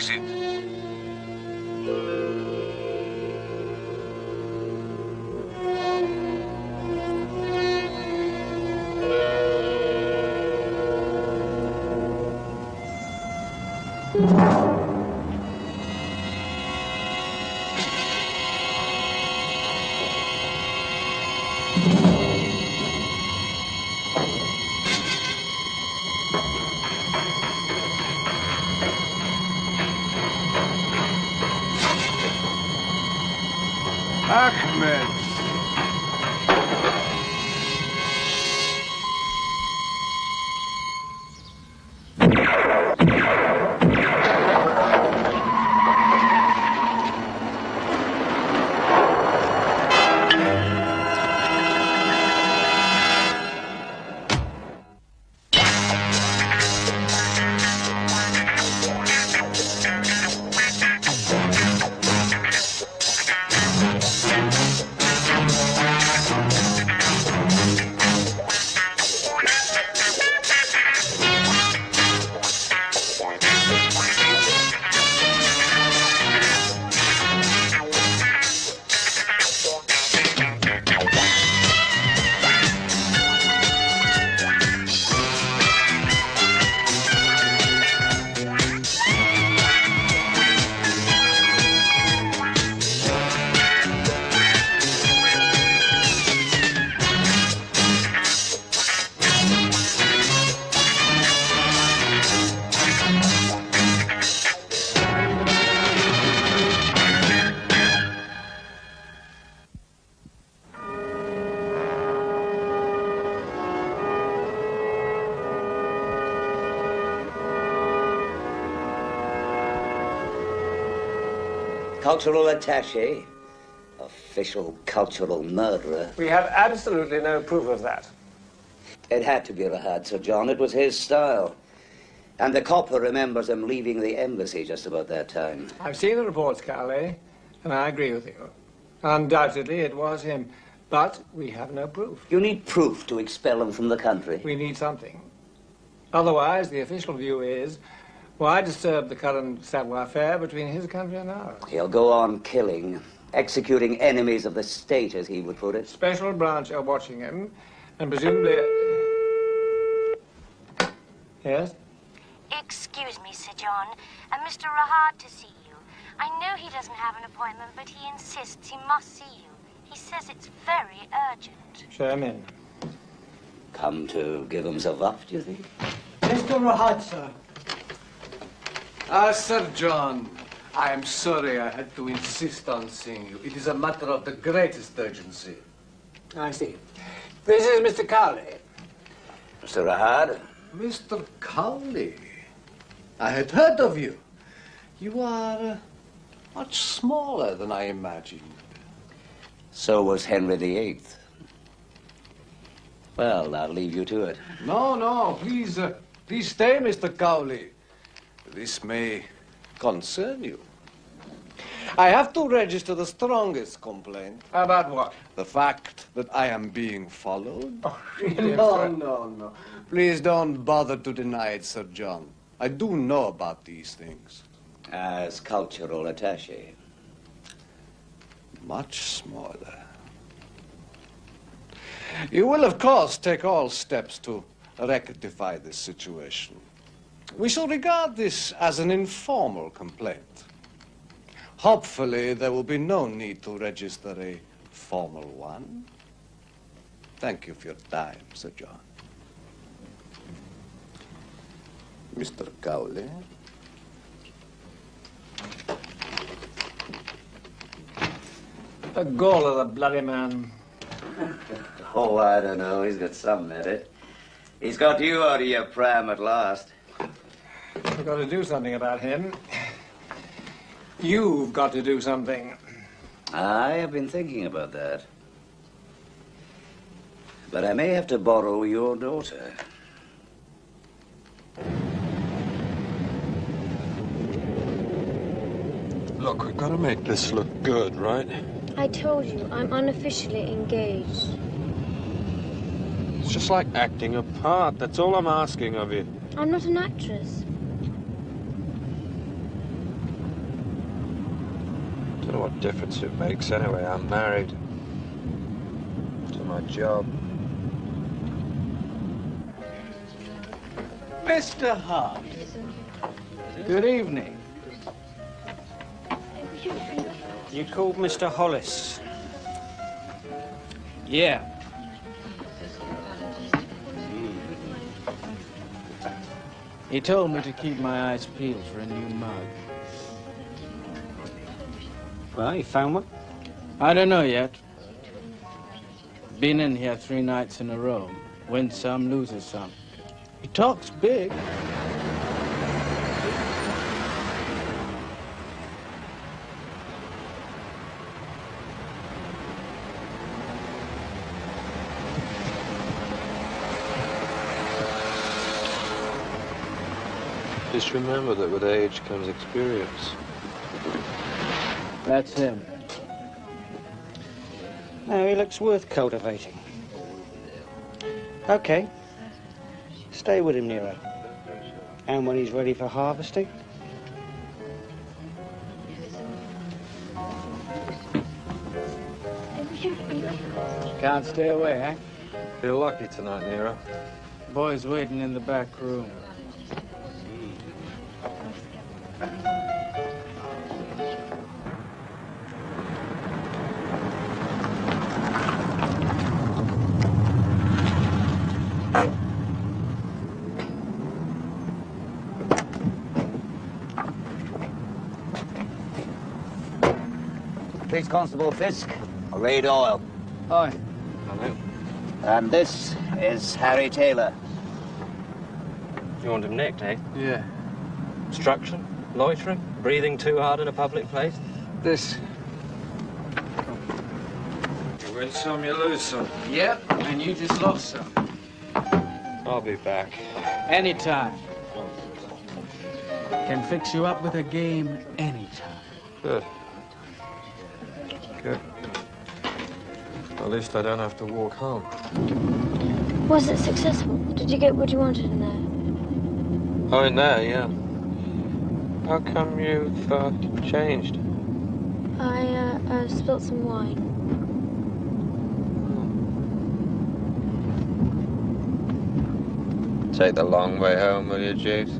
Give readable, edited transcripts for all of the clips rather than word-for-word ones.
is it? Ahmed. Cultural attaché, official cultural murderer. We have absolutely no proof of that. It had to be Rahad, Sir John. It was his style. And the copper remembers him leaving the embassy just about that time. I've seen the reports, Carly, and I agree with you. Undoubtedly, it was him. But we have no proof. You need proof to expel him from the country. We need something. Otherwise, the official view is, why disturb the current savoir-faire between his country and ours? He'll go on killing, executing enemies of the state, as he would put it. Special branch are watching him, and presumably... Yes? Excuse me, Sir John. Mr. Rahad to see you. I know he doesn't have an appointment, but he insists he must see you. He says it's very urgent. Show him in. Come to give himself up, do you think? Mr. Rahad, sir. Sir John, I am sorry I had to insist on seeing you. It is a matter of the greatest urgency. I see. This is Mr. Cowley. Mr. Rahad? Mr. Cowley, I had heard of you. You are much smaller than I imagined. So was Henry VIII. Well, I'll leave you to it. No, please stay, Mr. Cowley. This may concern you. I have to register the strongest complaint. About what? The fact that I am being followed. Oh, really? No. Please don't bother to deny it, Sir John. I do know about these things. As cultural attaché. Much smaller. You will, of course, take all steps to rectify this situation. We shall regard this as an informal complaint. Hopefully, there will be no need to register a formal one. Thank you for your time, Sir John. Mr. Cowley. The gall of the bloody man. Oh, I don't know. He's got some merit. He's got you out of your pram at last. We've got to do something about him. You've got to do something. I have been thinking about that. But I may have to borrow your daughter. Look, we've got to make this look good, right? I told you, I'm unofficially engaged. It's just like acting a part. That's all I'm asking of you. I'm not an actress. what difference it makes anyway. I'm married to my job. Mr. Hart. Good evening. You called Mr. Hollis? Yeah. He told me to keep my eyes peeled for a new mug. Well, you found one? I don't know yet. Been in here 3 nights in a row. Wins some, loses some. He talks big. Just remember that with age comes experience. That's him. No, he looks worth cultivating. Okay. Stay with him, Nero. And when he's ready for harvesting? Can't stay away, eh? Feel lucky tonight, Nero. Boy's waiting in the back room. Police Constable Fisk, Ray Doyle. Hi. Hello. And this is Harry Taylor. You want him nicked, eh? Yeah. Obstruction? Loitering? Breathing too hard in a public place? This. You win some, you lose some. Yep, and you just lost some. I'll be back. Anytime. Can fix you up with a game anytime. Good. Good. At least I don't have to walk home. Was it successful? Did you get what you wanted in there? Oh, in there, yeah. How come you've changed? I spilt some wine. Take the long way home, will you, Jeeves?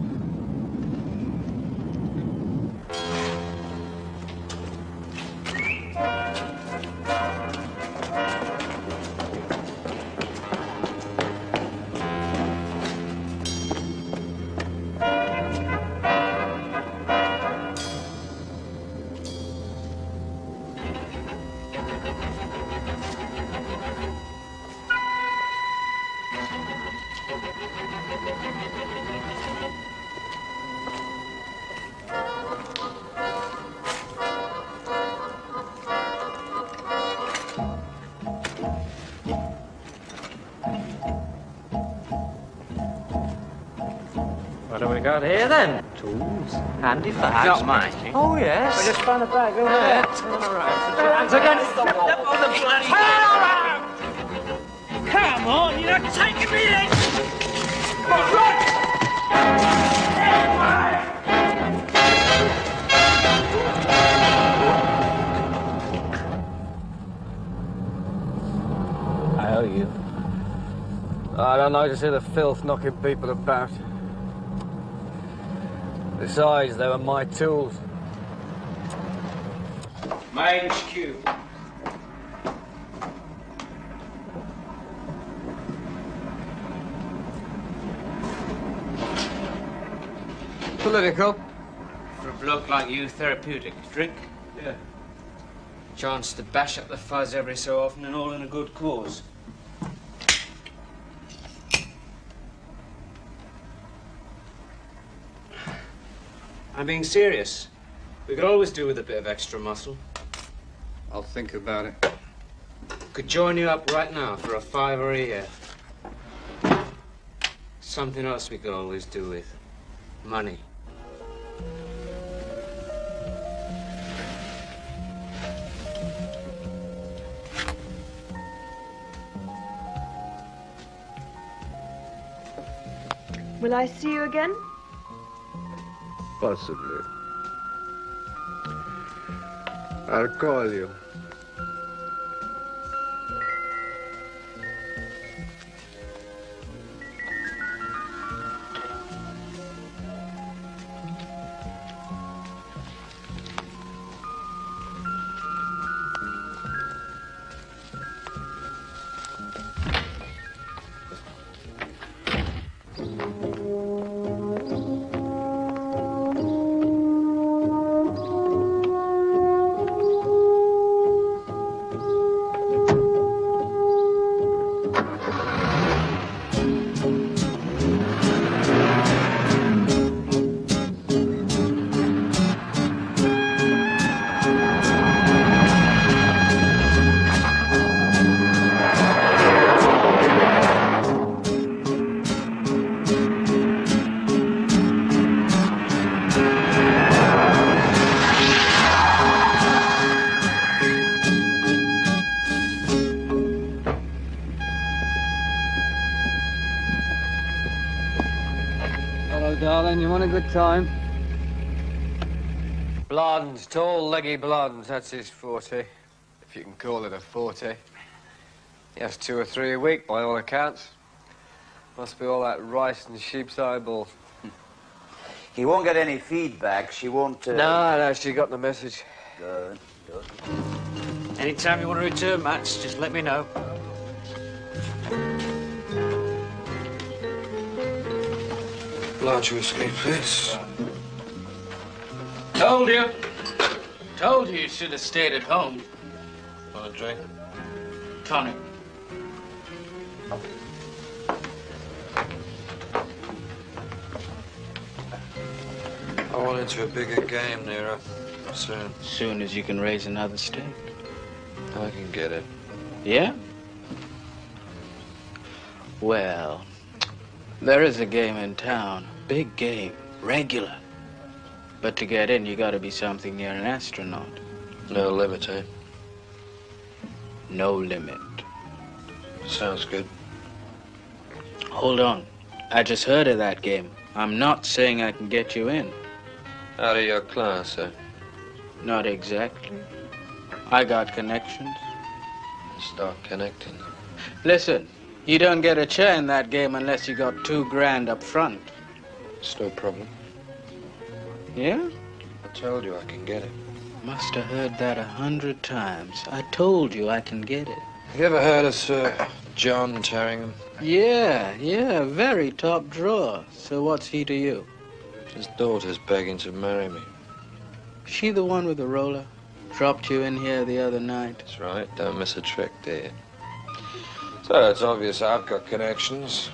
What do we got here, then? Tools. Handy fags. Not mine. Oh, yes. I just found a bag over there. All right. Put your hands against the wall. On the bloody... Turn around! Come on, you're not taking me in! I owe you. I don't like to see the filth knocking people about. Besides, they were my tools. My HQ. Political. For a bloke like you, therapeutic. Drink? Yeah. Chance to bash up the fuzz every so often and all in a good cause. I'm being serious. We could always do with a bit of extra muscle. I'll think about it. Could join you up right now for a $5 a year. Something else we could always do with. Money. Will I see you again? Possibly. I'll call you. Darling, you want a good time? Blondes, tall, leggy blondes, that's his forte. If you can call it a forte. He has 2 or 3 a week, by all accounts. Must be all that rice and sheep's eyeball. He won't get any feedback. She won't... No, she got the message. Good. Anytime you want to return, Max, just let me know. Large whiskey, please. Told you. Told you should have stayed at home. Want a drink? Tonic. I want into a bigger game, Nero. Soon. Soon as you can raise another stake. I can get it. Yeah? Well, there is a game in town. Big game. Regular. But to get in, you gotta be something near an astronaut. No limit, eh? No limit. Sounds good. Hold on. I just heard of that game. I'm not saying I can get you in. Out of your class, eh? Not exactly. I got connections. Start connecting. Listen, you don't get a chair in that game unless you got $2,000 up front. It's no problem. Yeah? I told you I can get it. Must have heard that 100 times. I told you I can get it. Have you ever heard of Sir John Terringham? Yeah, very top drawer. So what's he to you? His daughter's begging to marry me. She the one with the roller? Dropped you in here the other night. That's right. Don't miss a trick, do you? So it's obvious I've got connections.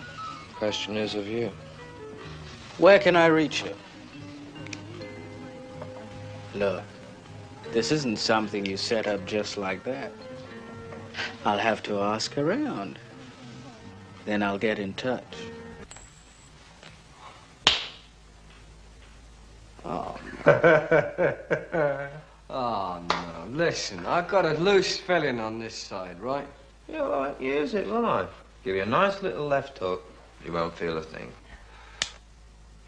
Question is of you. Where can I reach you? Look, this isn't something you set up just like that. I'll have to ask around. Then I'll get in touch. Oh, no. Oh, no. Listen, I've got a loose feeling on this side, right? Yeah, all right. Use it, won't I? Give you a nice little left hook. You won't feel a thing.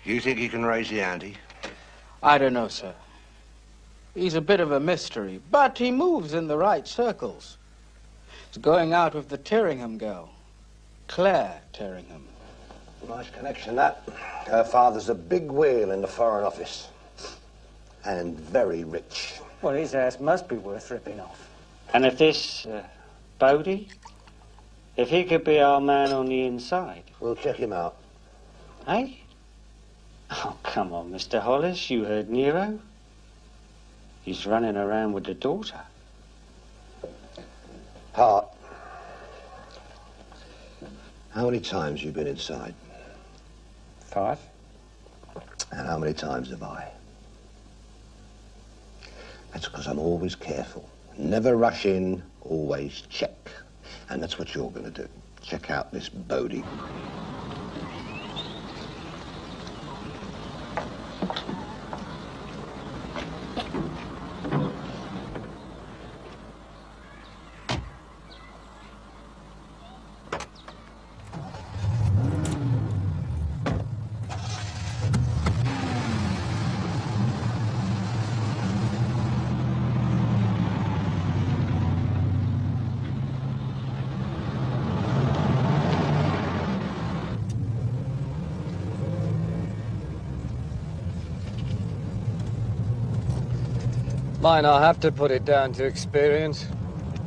You think he can raise the ante? I don't know, sir. He's a bit of a mystery, but he moves in the right circles. He's going out with the Terringham girl, Claire Terringham. Nice connection, that. Her father's a big wheel in the Foreign Office. And very rich. Well, his ass must be worth ripping off. And if this, Bodie, if he could be our man on the inside. We'll check him out. Eh? Oh, come on, Mr. Hollis, you heard Nero. He's running around with the daughter. Hart, how many times you been inside? 5. And how many times have I? That's because I'm always careful. Never rush in, always check. And that's what you're going to do. Check out this Bodie. Might not have to put it down to experience.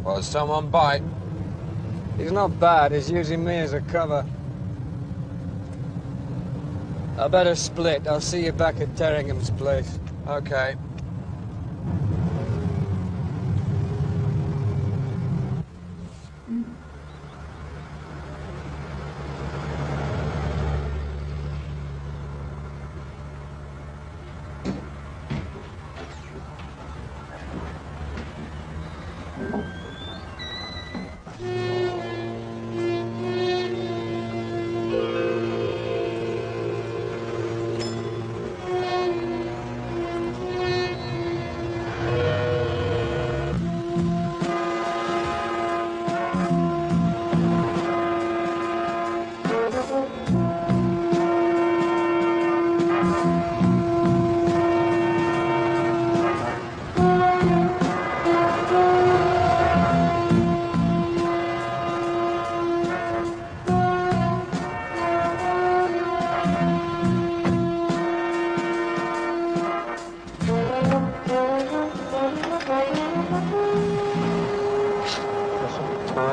Well, does someone bite? He's not bad. He's using me as a cover. I better split. I'll see you back at Terringham's place. Okay.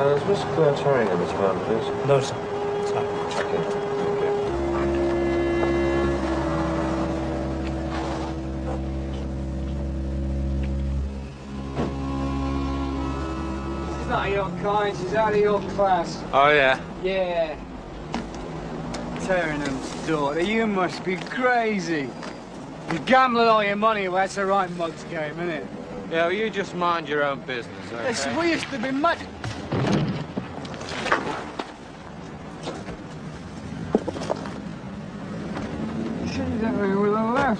Is Mr. Terringham as well, please? No, sir. Sorry. Okay. She's not your kind. She's out of your class. Oh, yeah? Yeah. Terringham's daughter. You must be crazy. You're gambling all your money away. That's the right mug's game, isn't it? Yeah, well, you just mind your own business, okay? Listen, we used to be much... She's having with a laugh.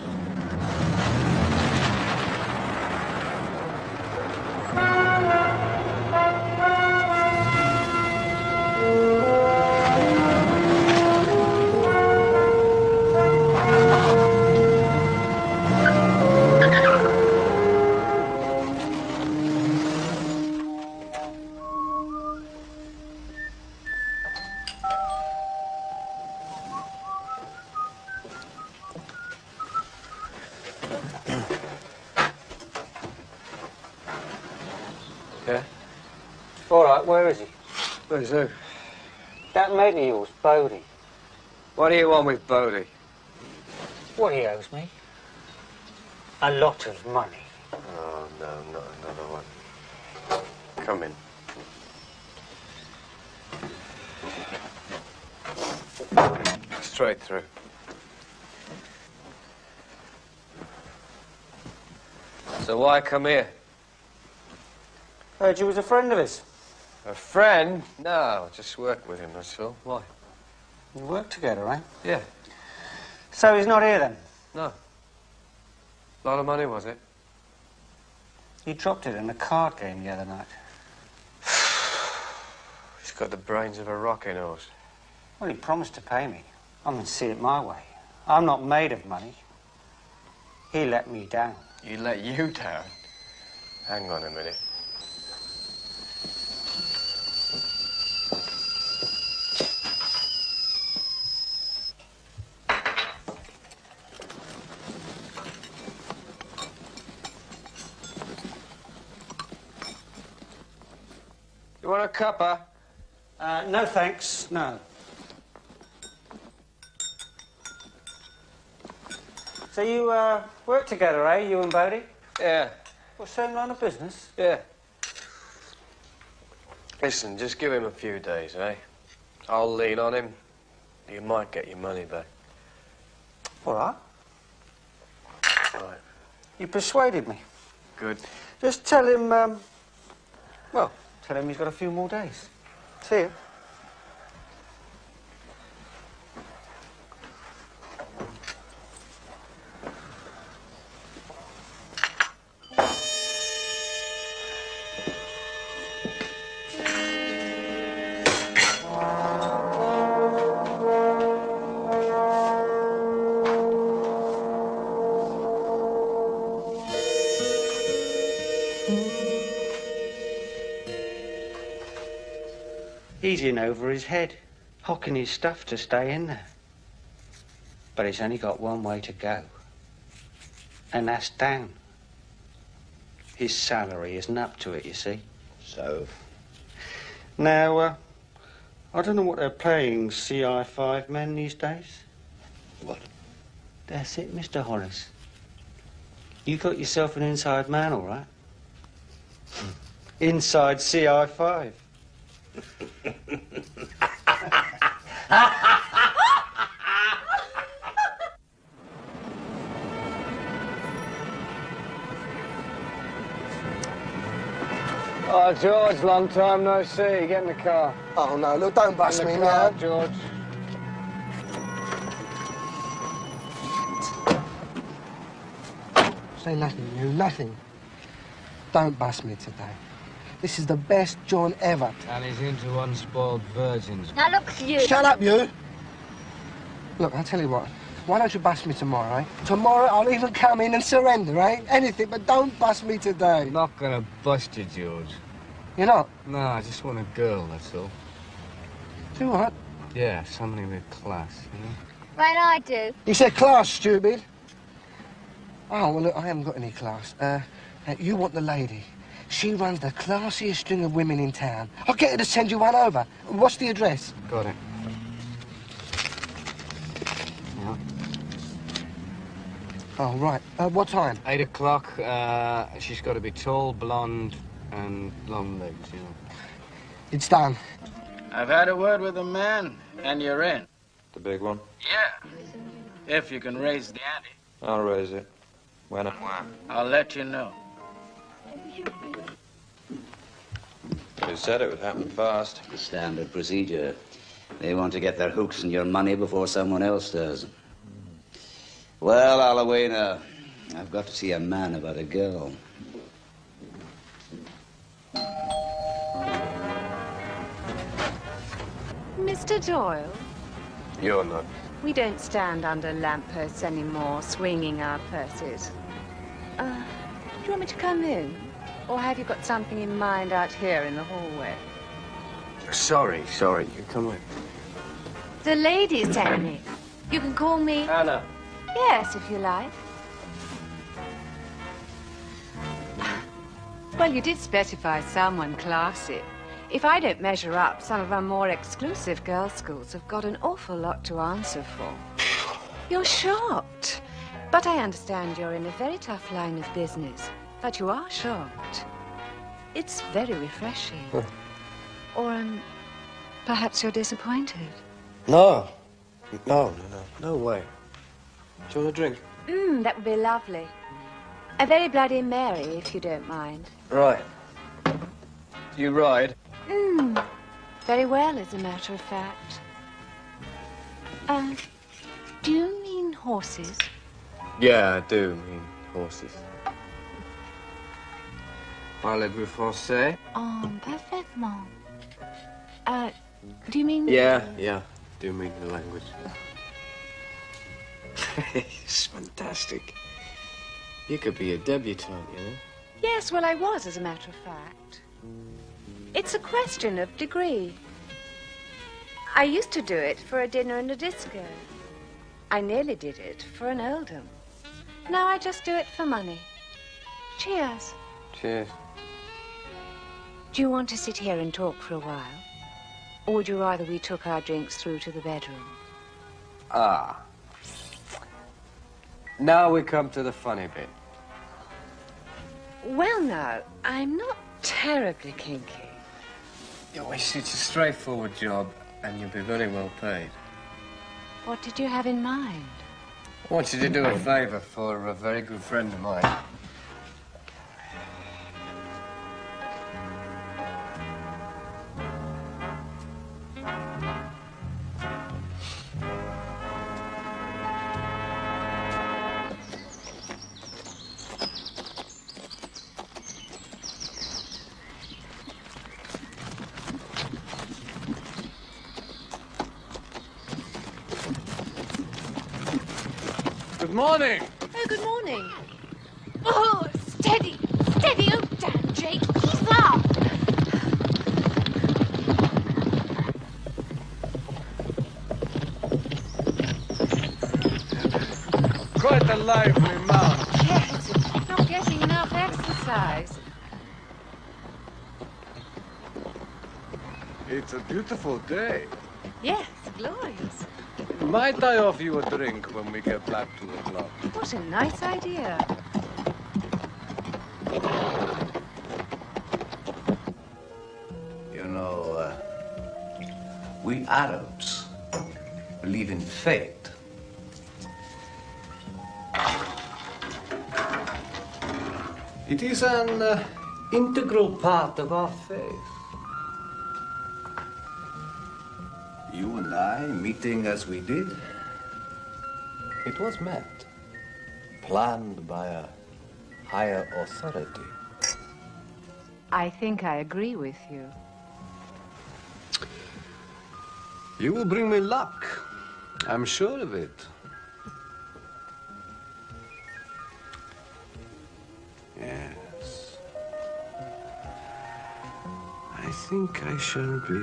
Yeah? All right, where is he? Where's who? That mate of yours, Bodie. What do you want with Bodie? What he owes me? A lot of money. Oh, no, not another one. Come in. Straight through. So why come here? Heard you was a friend of his. A friend? No, I just work with him, that's all. Why? You work together, right? Yeah. So he's not here then? No. Lot of money, was it? You dropped it in a card game the other night. He's got the brains of a rocking horse. Well, he promised to pay me. I'm going to see it my way. I'm not made of money. He let me down. He let you down? Hang on a minute. You want a cuppa? No, thanks. No. So you, work together, eh? You and Bodie? Yeah. Well, same line of business? Yeah. Listen, just give him a few days, eh? I'll lean on him. You might get your money back. All right. Right. You persuaded me. Good. Just tell him, well, tell him he's got a few more days. See you. He's in over his head, hocking his stuff to stay in there. But it's only got one way to go, and that's down. his salary isn't up to it, you see. So? Now, I don't know what they're paying CI5 men these days. What? That's it, Mr. Hollis. You got yourself an inside man, all right? Inside CI5. Oh, George, long time no see. Get in the car. Oh, no, look, don't bust me now. now. George. Say nothing, you, nothing. Don't bust me today. This is the best John ever. And he's into unspoiled virgins. Now look, you. Shut up, you. Look, I'll tell you what. Why don't you bust me tomorrow, eh? Tomorrow I'll even come in and surrender, eh? Anything, but don't bust me today. I'm not gonna bust you, George. You're not? No, I just want a girl, that's all. Do what? Yeah, somebody with class, you know? Right, I do. You said class, stupid. Oh, well, look, I haven't got any class. You want the lady. She runs the classiest string of women in town. I'll get her to send you one over. What's the address? Got it. Yeah. Oh, right. What time? 8 o'clock. She's got to be tall, blonde, and long legs, you know. It's done. I've had a word with the man, and you're in. The big one? Yeah. If you can raise the ante. I'll raise it. When and where? I'll let you know. You said it would happen fast. The standard procedure. They want to get their hooks in your money before someone else does. Well, Alawena, I've got to see a man about a girl. Mr. Doyle, You're not. we don't stand under lampposts anymore, swinging our purses. Do you want me to come in? Or have you got something in mind out here in the hallway? Sorry. You come in. The ladies, Annie. You can call me... Anna. Yes, if you like. Well, you did specify someone classy. If I don't measure up, some of our more exclusive girls' schools have got an awful lot to answer for. You're shocked. But I understand you're in a very tough line of business. But you are shocked. It's very refreshing. Or, perhaps you're disappointed. No, no way. Do you want a drink? That would be lovely. A very Bloody Mary, if you don't mind. Right. You ride? Very well, as a matter of fact. Do you mean horses? Yeah, I do mean horses. Parlez-vous français? Parfaitement. Do you mean... Yeah, do mean the language. It's fantastic. You could be a debutante, you know? Yes, well, I was, as a matter of fact. It's a question of degree. I used to do it for a dinner and a disco. I nearly did it for an Oldham. Now I just do it for money. Cheers. Cheers. Do you want to sit here and talk for a while? Or would you rather we took our drinks through to the bedroom? Now we come to the funny bit. Well, now, I'm not terribly kinky. It's a straightforward job, and you'll be very well paid. What did you have in mind? I want you to do a favor for a very good friend of mine. Good morning. Oh, good morning. Oh, steady. Steady. Oh, damn, Jake. He's up. Quite a lively mount. Yes, not getting enough exercise. size. It's a beautiful day. Yes, glorious. Might I offer you a drink when we get back to the club? What a nice idea. You know, we Arabs believe in fate. It is an integral part of our faith. You and I meeting as we did, it was meant, planned by a higher authority. I think I agree with you. You will bring me luck. I'm sure of it. Yes. I think I shall be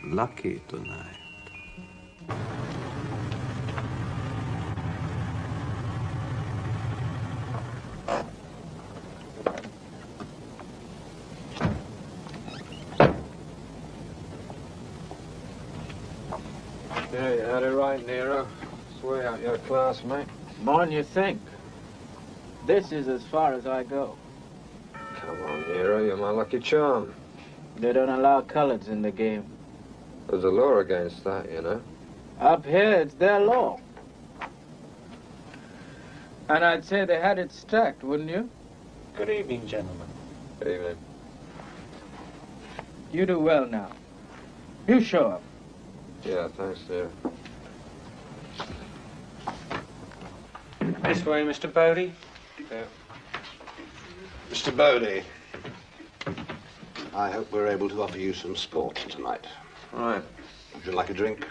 lucky tonight. Yeah, you had it right, Nero. It's way out your class, mate. More than you think. This is as far as I go. Come on, Nero, you're my lucky charm. They don't allow coloreds in the game. There's a law against that, you know. Up here, it's their law. And I'd say they had it stacked, wouldn't you? Good evening, gentlemen. Good evening. You do well now. You show up. Yeah, thanks, Nero. This way, Mr. Bodie. Yeah. Mr. Bodie, I hope we're able to offer you some sport tonight. Right. Would you like a drink?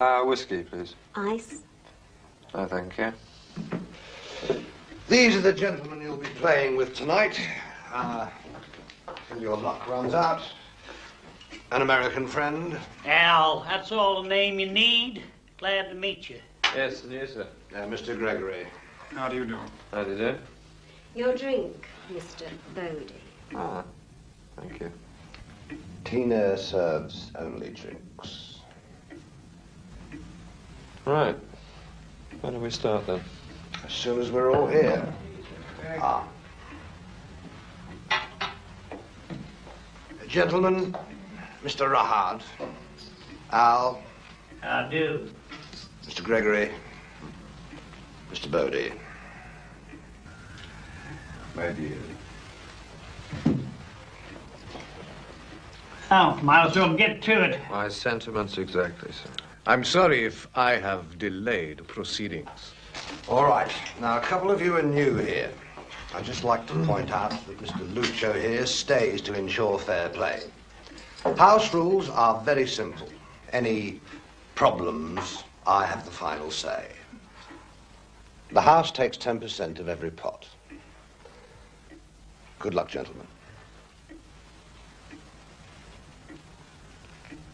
Whiskey, please. Ice. No, thank you. These are the gentlemen you'll be playing with tonight. Till your luck runs out. An American friend. Al, that's all the name you need. Glad to meet you. Yes, sir. Mr. Gregory. How do you do? How do you do? Your drink, Mr. Bodie. Ah, thank you. Tina serves only drinks. Right. When do we start, then? As soon as we're all here. Gentlemen, Mr. Rahad, Al. How do? Mr. Gregory, Mr. Bodie. My dear. Oh, might as well get to it. My sentiments exactly, sir. I'm sorry if I have delayed proceedings. All right. Now, a couple of you are new here. I'd just like to point out that Mr. Lucho here stays to ensure fair play. House rules are very simple. Any problems, I have the final say. The house takes 10% of every pot. Good luck, gentlemen.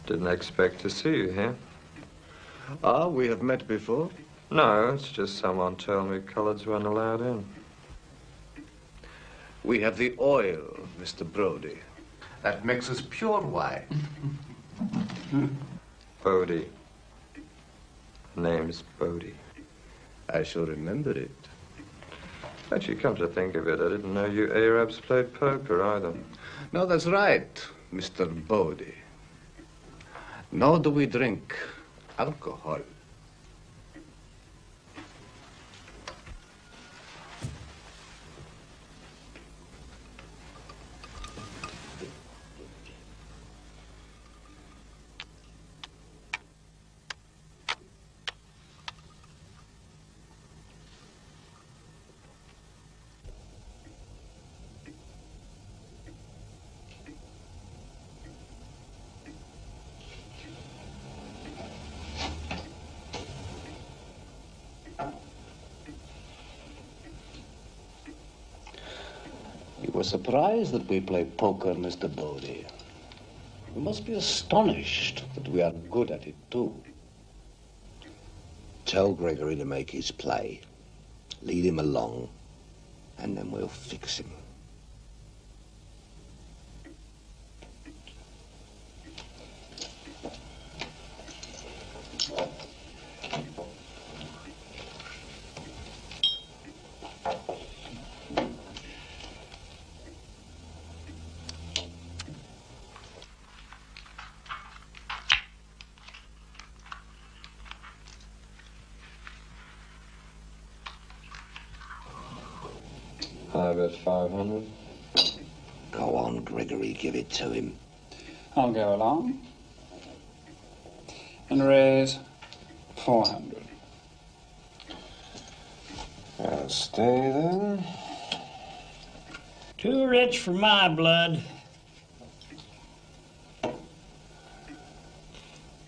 Didn't expect to see you here. Ah, we have met before? No, it's just someone told me coloreds weren't allowed in. We have the oil, Mr. Bodie. That makes us pure white. Bodie. Name's Bodie. I shall remember it. Actually, come to think of it, I didn't know you Arabs played poker either. No, that's right, Mr. Bodie. Nor do we drink alcohol. You were surprised that we play poker, Mr. Bodie. You must be astonished that we are good at it, too. Tell Gregory to make his play. Lead him along. and then we'll fix him. I bet 500. Go on, Gregory, give it to him. I'll go along and raise 400. I'll stay then. Too rich for my blood.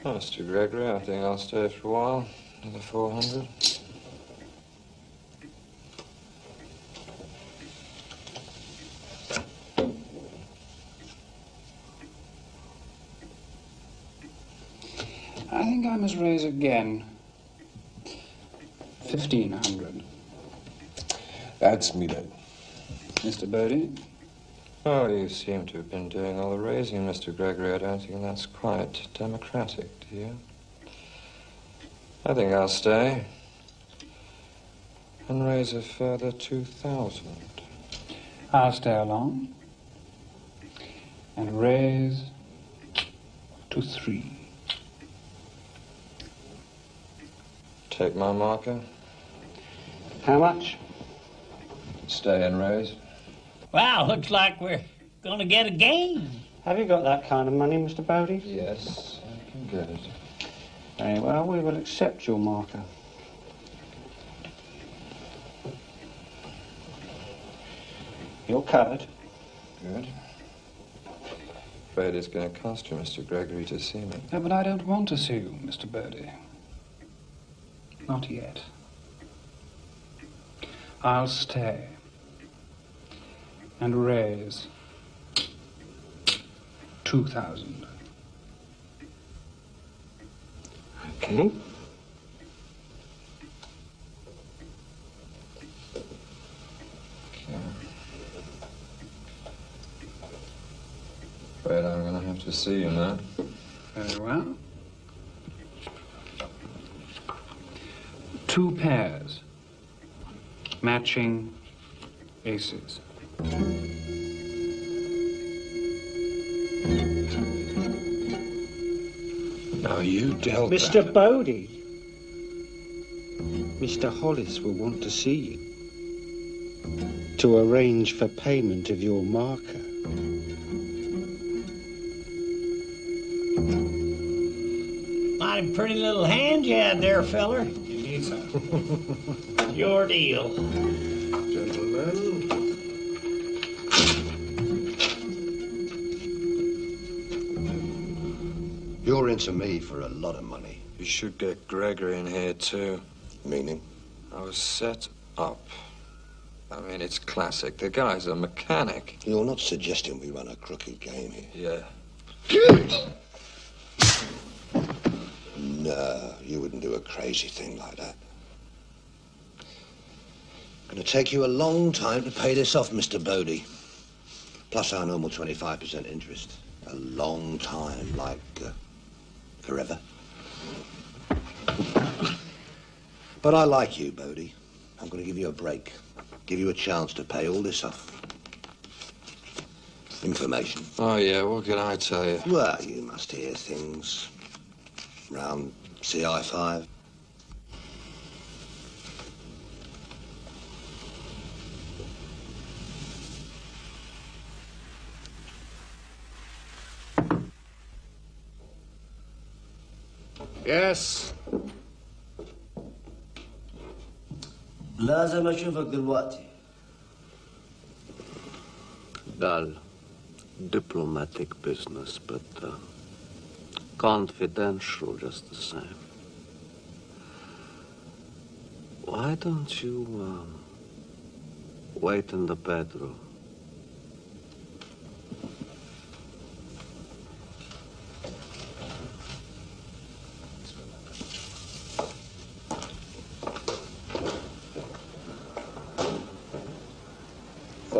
Mr. Gregory, I think I'll stay for a while. Another 400. I think I must raise again 1,500. That's me then. Mr. Bodie? Oh, you seem to have been doing all the raising, Mr. Gregory. I don't think that's quite democratic, do you? I think I'll stay and raise a further 2,000. I'll stay along and raise to 3. Take my marker. How much? Stay and raise. Wow, looks like we're gonna get a game. Have you got that kind of money, Mr. Bodie? Yes, I can get it. Very well, we will accept your marker. You're covered. Good. Afraid it's going to cost you, Mr. Gregory, to see me. No, but I don't want to see you, Mr. Bodie. Not yet. I'll stay and raise 2,000. Okay. Afraid I'm going to have to see you now. Very well. 2 pairs. Matching aces. Now you dealt Mr. Bodie. Mr. Hollis will want to see you to arrange for payment of your marker. Mighty pretty little hand you had there, feller. Indeed, sir. Your deal. Gentlemen. You're into me for a lot of money. You should get Gregory in here, too. Meaning? I was set up. I mean, it's classic. The guy's a mechanic. You're not suggesting we run a crooked game here? Yeah. No, you wouldn't do a crazy thing like that. Gonna take you a long time to pay this off, Mr. Bodie. Plus our normal 25% interest. A long time, like forever. But I like you, Bodie. I'm gonna give you a break. Give you a chance to pay all this off. Information. Oh, yeah, what can I tell you? Well, you must hear things. Round CI5. Yes. لازم اشوفك دلوقتي. Dull. Diplomatic business, but confidential just the same. Why don't you wait in the bedroom?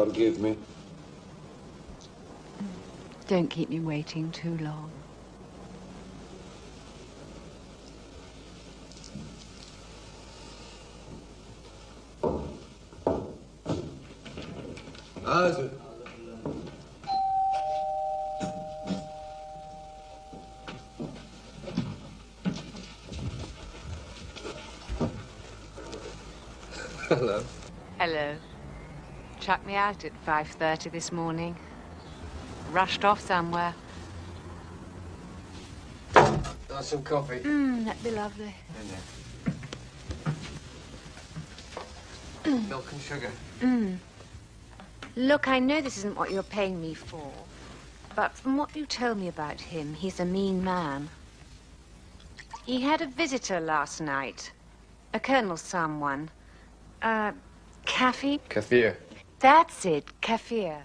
forgive me? Don't keep me waiting too long. Arthur. Hello. Hello. Chucked me out at 5:30 this morning. Rushed off somewhere. Got some coffee? That'd be lovely. Milk and sugar. Look, I know this isn't what you're paying me for, but from what you told me about him, he's a mean man. He had a visitor last night. A Colonel someone. Kaffir? Kaffir. That's it, Kaffir.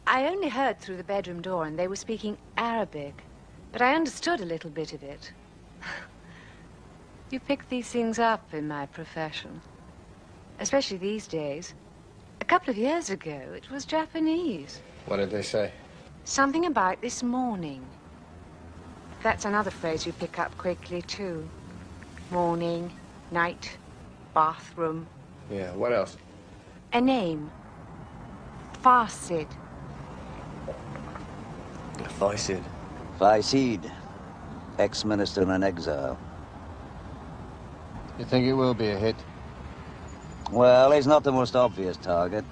I only heard through the bedroom door and they were speaking Arabic, but I understood a little bit of it. You pick these things up in my profession, especially these days. A couple of years ago, it was Japanese. What did they say? Something about this morning. That's another phrase you pick up quickly, too. Morning, night, bathroom. Yeah, what else? A name. Farsid. Farsid. Farsid, ex-minister in exile. You think it will be a hit? Well, he's not the most obvious target.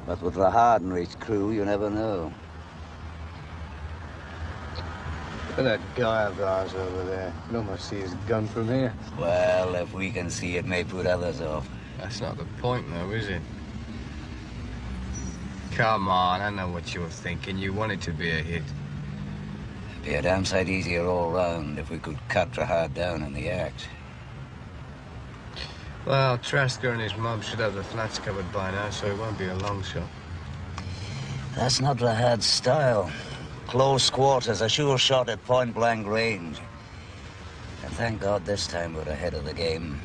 But with Rahad and his crew, you never know. Look at that guy of ours over there. You can almost see his gun from here. Well, if we can see it, may put others off. That's not the point, though, is it? Come on, I know what you're thinking. You want it to be a hit. Be a damn sight easier all round if we could cut Rahad down in the act. Well, Trasker and his mob should have the flats covered by now, so it won't be a long shot. That's not Rahad's style. Close quarters, a sure shot at point-blank range. And thank God this time we're ahead of the game.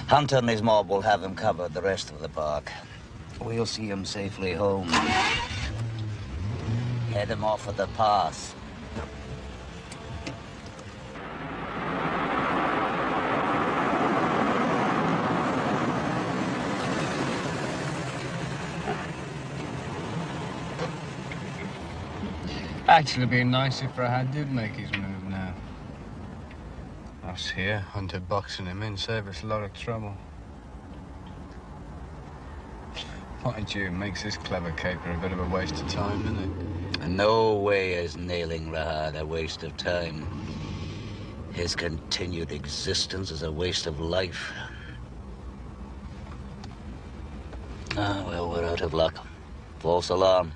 Hunter and his mob will have him covered the rest of the park. We'll see him safely home. Head him off at the pass. Actually, it'd be nice if Rahad did make his move now. Us here, Hunter boxing him in, save us a lot of trouble. Mind you, it makes this clever caper a bit of a waste of time, isn't it? And no way is nailing Rahad a waste of time. His continued existence is a waste of life. Ah, well, we're out of luck. False alarm.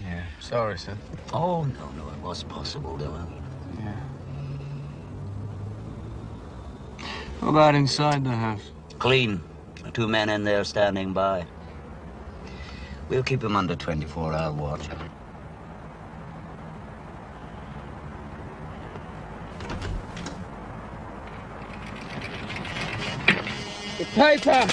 Yeah, sorry, sir. Oh, no, it was possible, Doyle. Yeah. What about inside the house? Clean. 2 men in there standing by. We'll keep him under 24-hour watch. The paper!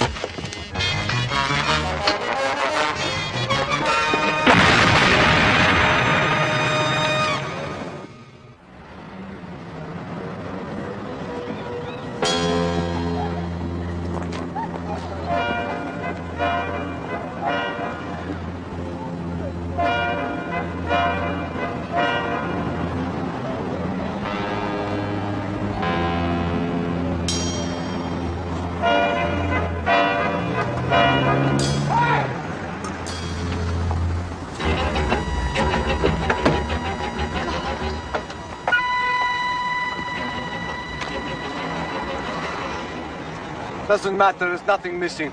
Doesn't matter, there's nothing missing.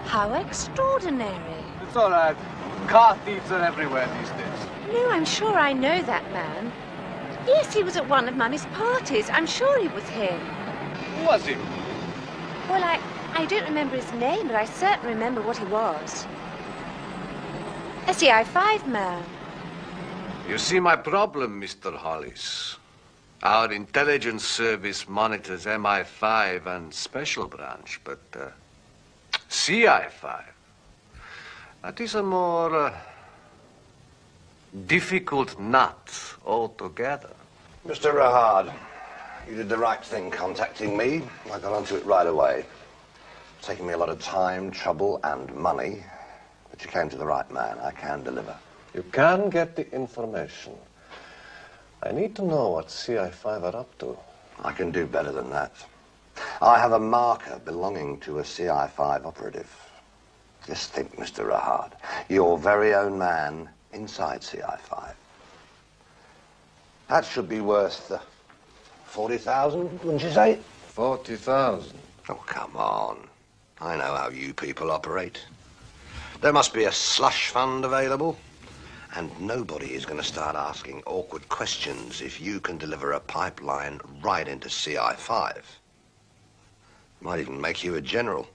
How extraordinary. It's all right. Car thieves are everywhere these days. No, I'm sure I know that man. Yes, he was at one of Mummy's parties. I'm sure he was him. Who was he? Well, I don't remember his name, but I certainly remember what he was. A CI5 man. You see my problem, Mr. Hollis. Our intelligence service monitors MI5 and Special Branch, but CI5? That is a more difficult nut altogether. Mr. Rahard, you did the right thing contacting me. I got onto it right away. It's taken me a lot of time, trouble, and money. But you came to the right man. I can deliver. You can get the information. I need to know what CI5 are up to. I can do better than that. I have a marker belonging to a CI5 operative. Just think, Mr. Rahard, your very own man inside CI5. That should be worth 40,000, wouldn't you say? 40,000? Oh, come on. I know how you people operate. There must be a slush fund available, and nobody is going to start asking awkward questions if you can deliver a pipeline right into CI5. Might even make you a general.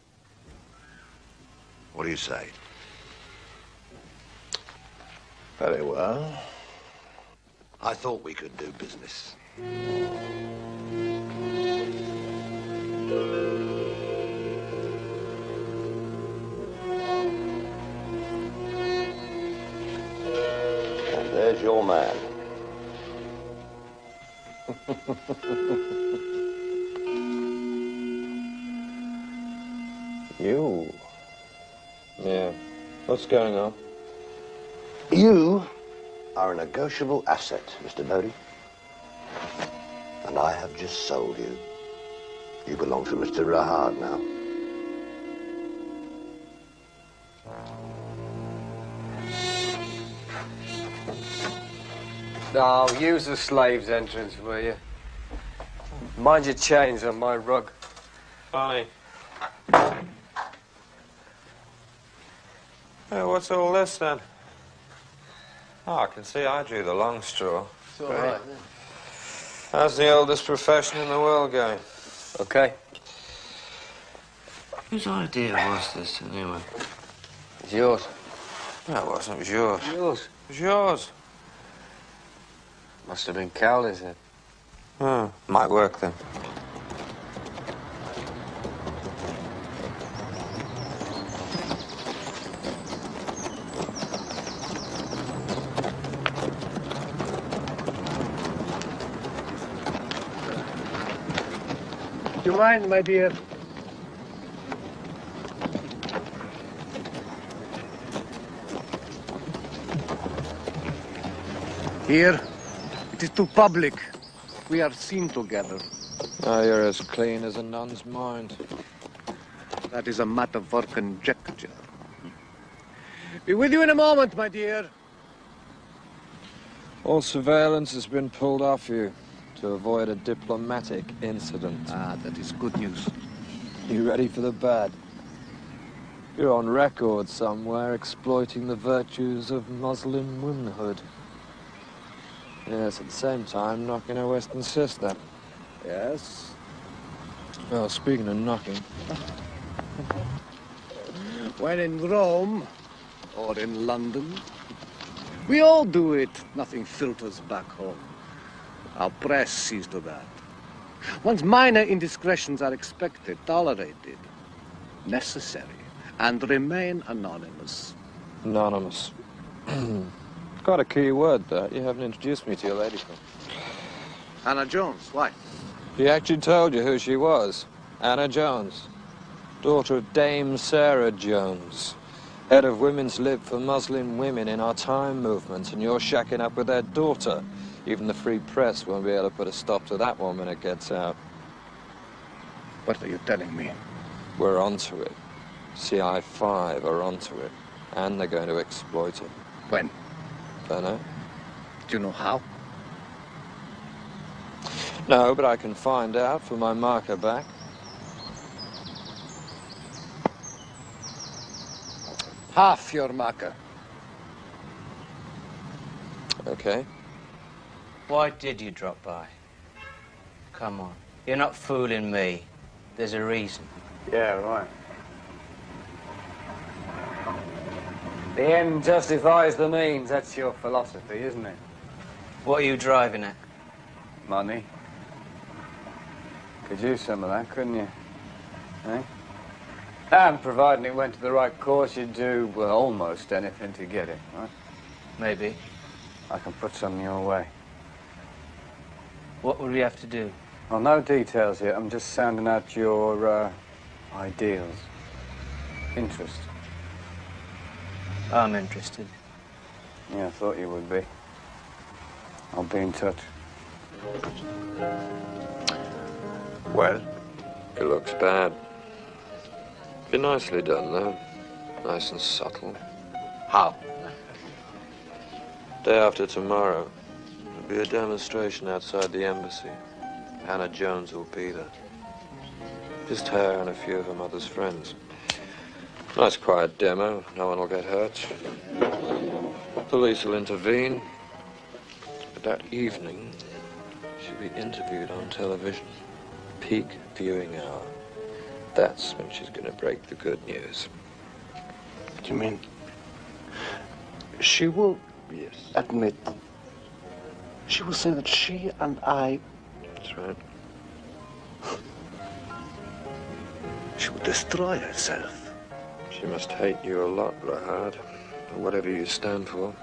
What do you say? Very well. I thought we could do business. And there's your man. You? Yeah. What's going on? You are a negotiable asset, Mr. Bodie. And I have just sold you. You belong to Mr. Rahard now. No, use the slave's entrance, will you? Mind your chains on my rug. Funny. Hey, what's all this then? Oh, I can see I drew the long straw. It's all right. How's the oldest profession in the world going? Okay. Whose idea was this, anyway? It's yours. No, it wasn't. It was yours. Yours. It was yours. Must have been Cowley's then. Oh, might work then. Do you mind, my dear? Here, it is too public. We are seen together. Oh, you're as clean as a nun's mind. That is a matter for conjecture. Be with you in a moment, my dear. All surveillance has been pulled off you to avoid a diplomatic incident. Ah, that is good news. You ready for the bad? You're on record somewhere exploiting the virtues of Muslim womanhood. Yes, at the same time, knocking her Western sister. Yes? Well, speaking of knocking... When in Rome, or in London, we all do it. Nothing filters back home. Our press sees to that. Once minor indiscretions are expected, tolerated, necessary, and remain anonymous. Anonymous. Quite a key word, that. You haven't introduced me to your lady friend. Anna Jones, why? She actually told you who she was. Anna Jones. Daughter of Dame Sarah Jones. Head of Women's Lib for Muslim Women in Our Time movement, and you're shacking up with their daughter. Even the free press won't be able to put a stop to that one when it gets out. What are you telling me? We're onto it. CI5 are onto it. And they're going to exploit it. When? Don't know. Do you know how? No, but I can find out for my marker back. Half your marker. Okay. Why did you drop by? Come on. You're not fooling me. There's a reason. Yeah, right. The end justifies the means. That's your philosophy, isn't it? What are you driving at? Money. Could use some of that, couldn't you? Eh? And providing it went to the right course, you'd do, well, almost anything to get it, right? Maybe. I can put something your way. What would we have to do? Well, no details yet. I'm just sounding out your, ideals. Interest. I'm interested. Yeah, I thought you would be. I'll be in touch. Well? It looks bad. Be nicely done, though. Nice and subtle. How? Day after tomorrow, there'll be a demonstration outside the embassy. Hannah Jones will be there. Just her and a few of her mother's friends. Nice quiet demo. No one will get hurt. Police will intervene. But that evening, she'll be interviewed on television. Peak viewing hour. That's when she's going to break the good news. What do you mean? She will admit. She will say that she and I... That's right. She will destroy herself. She must hate you a lot, Rahad. Or whatever you stand for.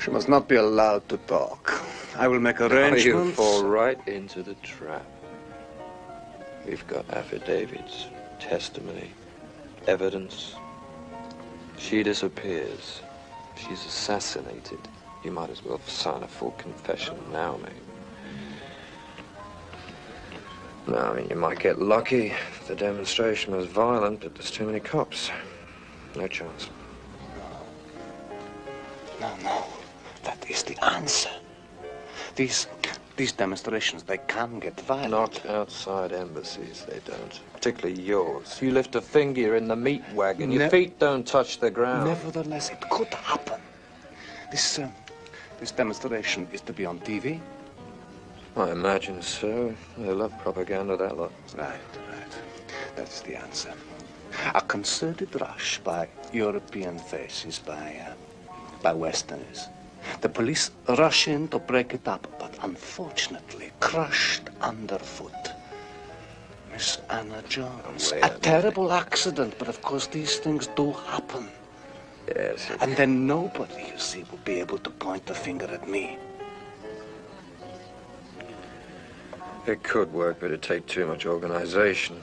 She must not be allowed to talk. I will make arrangements. You fall right into the trap. We've got affidavits, testimony, evidence. She disappears. She's assassinated. You might as well sign a full confession now, mate. No, I mean, you might get lucky if the demonstration was violent, but there's too many cops. No chance. No. That is the answer. These demonstrations, they can get violent. Not outside embassies, they don't. Particularly yours. You lift a finger in the meat wagon, your feet don't touch the ground. Nevertheless, it could happen. This demonstration is to be on TV? I imagine so. They love propaganda, that lot. Right. That's the answer. A concerted rush by European faces, by Westerners. The police rush in to break it up, but unfortunately crushed underfoot. Miss Anna Jones. A terrible accident, but of course these things do happen. Yes. And then nobody, you see, will be able to point the finger at me. It could work, but it'd take too much organization.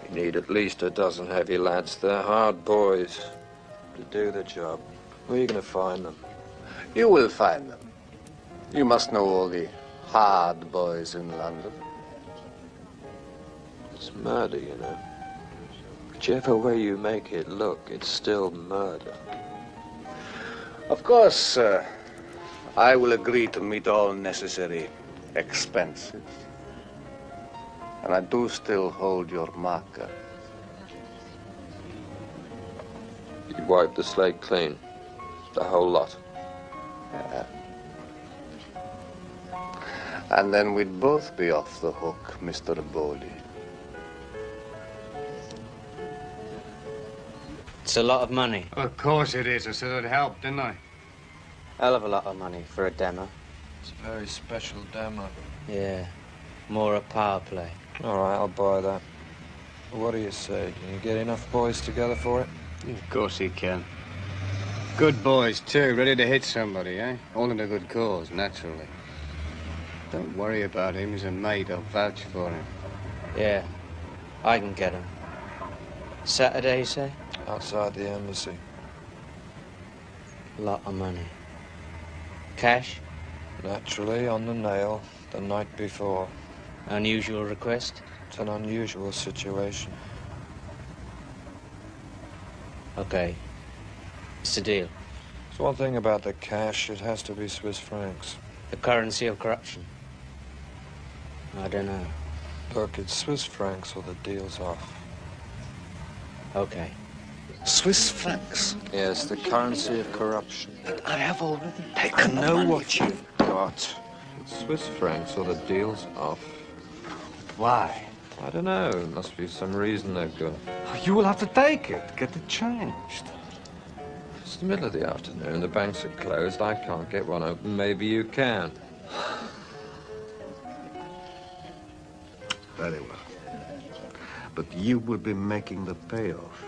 You need at least a dozen heavy lads. They're hard boys to do the job. Where are you going to find them? You will find them. You must know all the hard boys in London. It's murder, you know. Whichever way you make it look, it's still murder. Of course, I will agree to meet all necessary expenses. And I do still hold your marker. You'd wipe the slate clean. The whole lot. Yeah. And then we'd both be off the hook, Mr. Bodie. It's a lot of money. Of course it is. I said it'd help, didn't I? Hell of a lot of money for a demo. It's a very special demo. Yeah. More a power play. All right, I'll buy that. What do you say? Can you get enough boys together for it? Yeah, of course he can. Good boys, too, ready to hit somebody, eh? All in a good cause, naturally. Don't worry about him. He's a mate. I'll vouch for him. Yeah, I can get him. Saturday, you say? Outside the embassy. Lot of money. Cash? Naturally, on the nail, the night before. Unusual request? It's an unusual situation. Okay. It's a deal. There's one thing about the cash, it has to be Swiss francs. The currency of corruption? I don't know. Look, it's Swiss francs or the deal's off. Okay. Swiss francs? Yes, the currency of corruption. But I have already taken I the know money. what you've got. It's Swiss francs or the deal's off. Why? I don't know. Must be some reason they've got. You will have to take it. Get it changed. It's the middle of the afternoon. The banks are closed. I can't get one open. Maybe you can. Very well. but you will be making the payoff.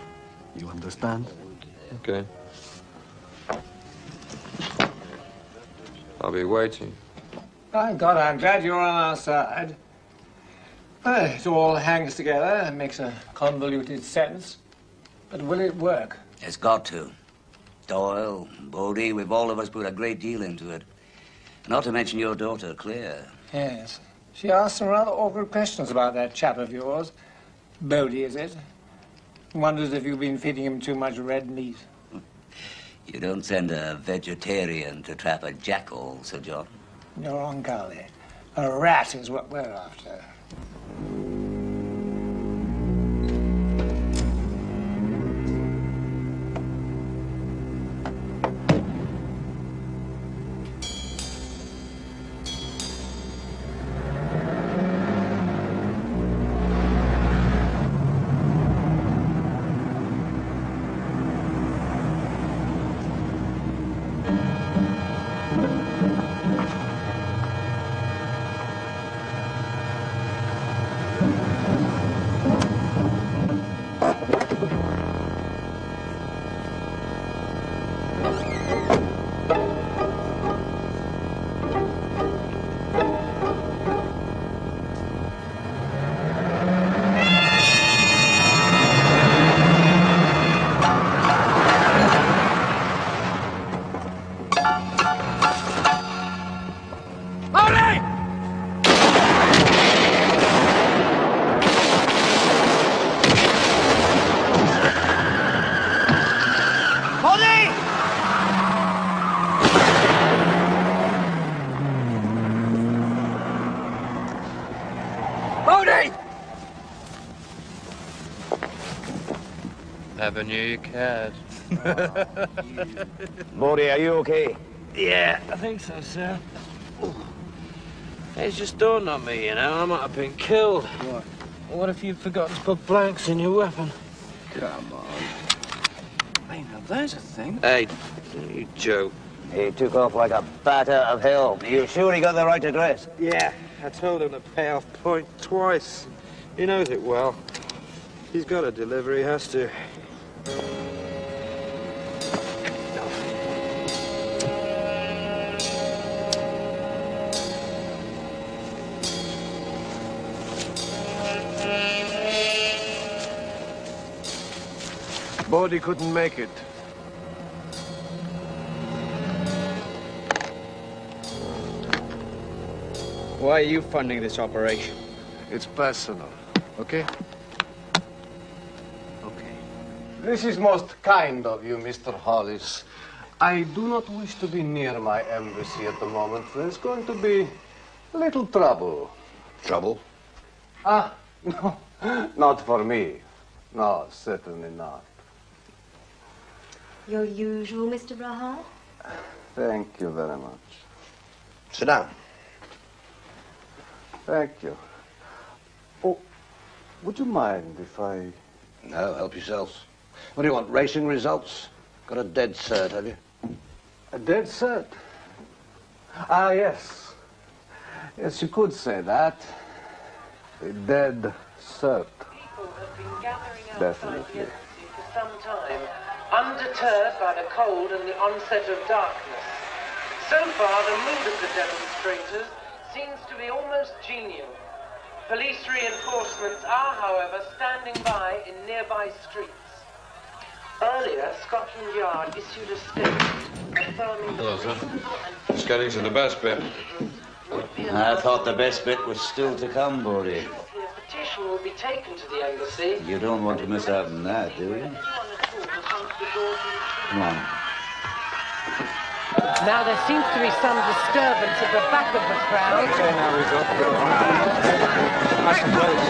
You understand? Okay. I'll be waiting. Thank God, I'm glad you're on our side. Well, it all hangs together and makes a convoluted sense. But will it work? It's got to. Doyle, Bodie, we've all of us put a great deal into it. Not to mention your daughter, Claire. Yes. She asked some rather awkward questions about that chap of yours. Bodie, is it? Wonders if you've been feeding him too much red meat. You don't send a vegetarian to trap a jackal, Sir John. You're wrong, Carly. A rat is what we're after. Never knew you cared. Bodie, are you okay? Yeah, I think so, sir. It's just dawned on me, you know, I might have been killed. What? What if you'd forgotten to put blanks in your weapon? Come on. Hey, now there's a thing. Hey, you joke. He took off like a bat out of hell. Are you sure he got the right address? Yeah, I told him to pay off point twice. He knows it well. He's got to deliver, he has to. Bodie couldn't make it. Why are you funding this operation? It's personal, okay? Okay. This is most kind of you, Mr. Hollis. I do not wish to be near my embassy at the moment. There's going to be a little trouble. Trouble? Ah, no, not for me. No, certainly not. Your usual, Mr. Rahad? Thank you very much. Sit down. Thank you. Oh, would you mind if I... No, help yourselves. What do you want, racing results? Got a dead cert, have you? A dead cert? Ah, yes. Yes, you could say that. A dead cert. People have been gathering outside Definitely. the embassy for some time, undeterred by the cold and the onset of darkness. So far, the mood of the demonstrators seems to be almost genial. Police reinforcements are, however, standing by in nearby streets. Earlier, Scotland Yard issued a statement affirming Hello, sir. Just getting to the best bit. I thought the best bit was still to come, Bodie. a petition will be taken to the embassy. You don't want to miss out on that, do you? Come on. Now there seems to be some disturbance at the back of the crowd. Okay, now we've got nice and close.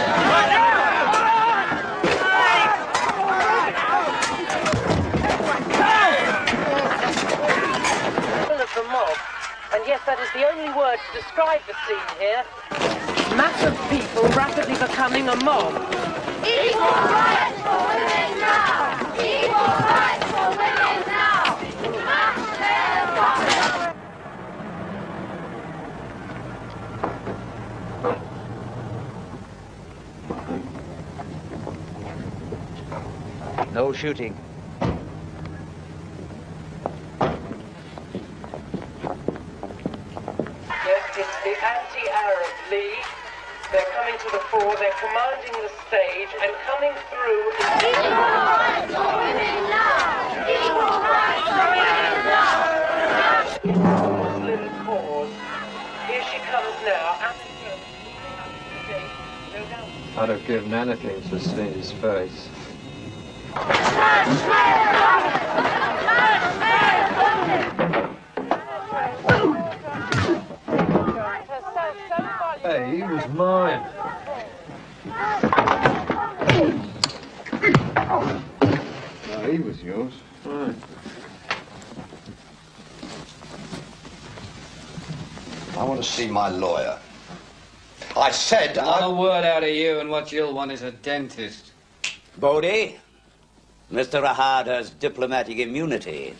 Of the mob, and yes, that is the only word to describe the scene here. Mass of people rapidly becoming a mob. Equal rights for women now! Equal rights for women now! no shooting. Yes, it's the anti-Arab League. They're coming to the fore, they're commanding the stage, and coming through... Equal rights for women now! Equal rights for women now! Muslim cause. Here she comes now. I'd have given anything to see his face. Hey, he was mine. No, he was yours. Right. I want to see my lawyer. I said Not a word out of you, and what you'll want is a dentist. Bodie, Mr. Rahad has diplomatic immunity.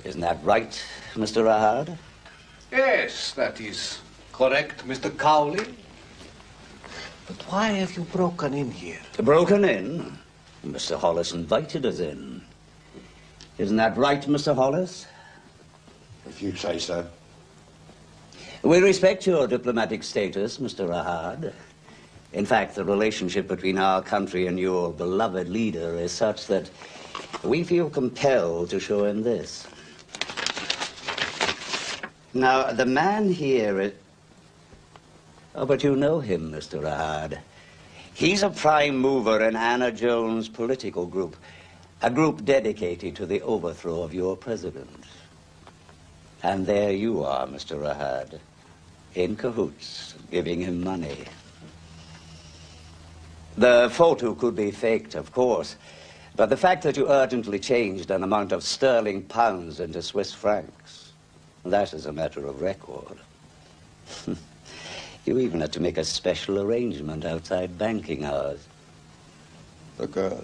Isn't that right, Mr. Rahad? Yes, that is correct, Mr. Cowley. But why have you broken in here? Broken in? Mr. Hollis invited us in. Isn't that right, Mr. Hollis? If you say so. We respect your diplomatic status, Mr. Rahad. In fact, the relationship between our country and your beloved leader is such that we feel compelled to show him this. Now, the man here is... Oh, but you know him, Mr. Rahad. He's a prime mover in Anna Jones' political group, a group dedicated to the overthrow of your president. And there you are, Mr. Rahad, in cahoots, giving him money. The photo could be faked, of course, but the fact that you urgently changed an amount of sterling pounds into Swiss francs, that is a matter of record. You even had to make a special arrangement outside banking hours. The girl,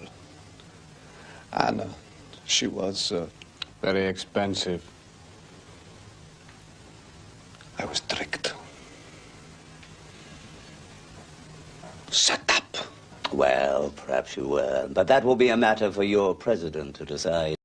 Anna, she was very expensive. I was tricked. Set up. Well, perhaps you were, but that will be a matter for your president to decide.